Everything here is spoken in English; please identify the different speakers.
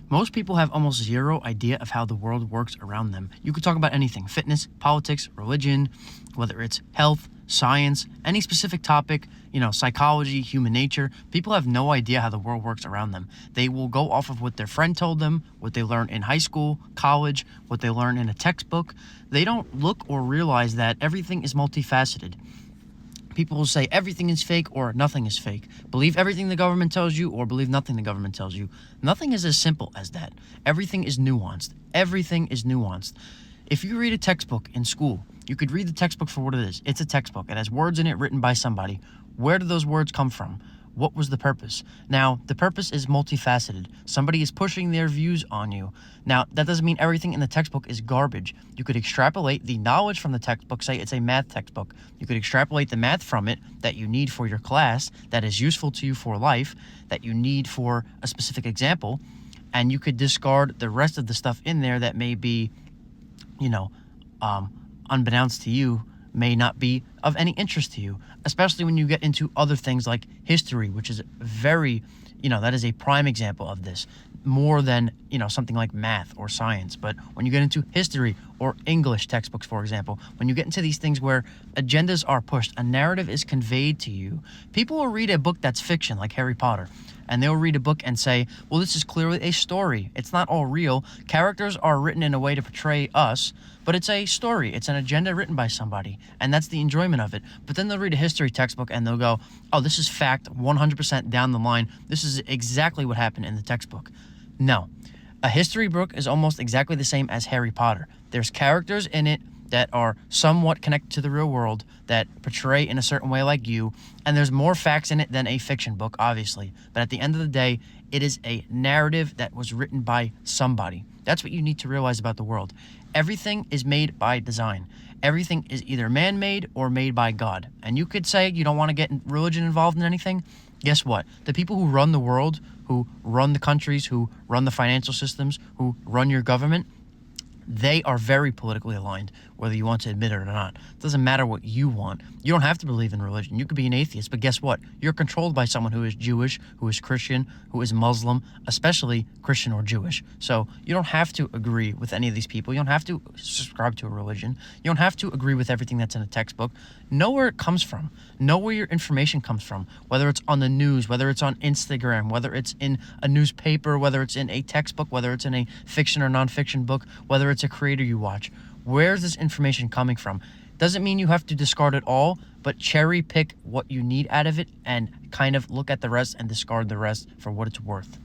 Speaker 1: Most people have almost zero idea of how the world works around them. You could talk about anything: fitness, politics, religion, whether it's health, science, any specific topic, psychology, human nature. People have no idea how the world works around them. They will go off of what their friend told them, what they learned in high school, college, what they learned in a textbook. They don't look or realize that everything is multifaceted. People will say everything is fake or nothing is fake. Believe everything the government tells you or believe nothing the government tells you. Nothing is as simple as that. Everything is nuanced. Everything is nuanced. If you read a textbook in school, you could read the textbook for what it is. It's a textbook. It has words in it written by somebody. Where did those words come from? What was the purpose? Now, the purpose is multifaceted. Somebody is pushing their views on you. Now, that doesn't mean everything in the textbook is garbage. You could extrapolate the knowledge from the textbook. Say it's a math textbook. You could extrapolate the math from it that you need for your class, that is useful to you for life, that you need for a specific example, and you could discard the rest of the stuff in there that may be, unbeknownst to you, may not be of any interest to you, especially when you get into other things like history, which is very, that is a prime example of this, more than, something like math or science. But when you get into history or English textbooks, for example, when you get into these things where agendas are pushed, a narrative is conveyed to you, people will read a book that's fiction, like Harry Potter, and they'll read a book and say, well, this is clearly a story. It's not all real. Characters are written in a way to portray us, but it's a story. It's an agenda written by somebody, and that's the enjoyment of it. But then they'll read a history textbook and they'll go, oh, this is fact 100% down the line. This is exactly what happened in the textbook. No. A history book is almost exactly the same as Harry Potter. There's characters in it that are somewhat connected to the real world, that portray in a certain way like you, and there's more facts in it than a fiction book, obviously. But at the end of the day, it is a narrative that was written by somebody. That's what you need to realize about the world. Everything is made by design. Everything is either man-made or made by God. And you could say you don't want to get religion involved in anything. Guess what? The people who run the world, who run the countries, who run the financial systems, who run your government, they are very politically aligned, whether you want to admit it or not. It doesn't matter what you want. You don't have to believe in religion. You could be an atheist, but guess what? You're controlled by someone who is Jewish, who is Christian, who is Muslim, especially Christian or Jewish. So you don't have to agree with any of these people. You don't have to subscribe to a religion. You don't have to agree with everything that's in a textbook. Know where it comes from. Know where your information comes from, whether it's on the news, whether it's on Instagram, whether it's in a newspaper, whether it's in a textbook, whether it's in a fiction or nonfiction book, whether it's a creator you watch. Where's this information coming from? Doesn't mean you have to discard it all, but cherry pick what you need out of it and kind of look at the rest and discard the rest for what it's worth.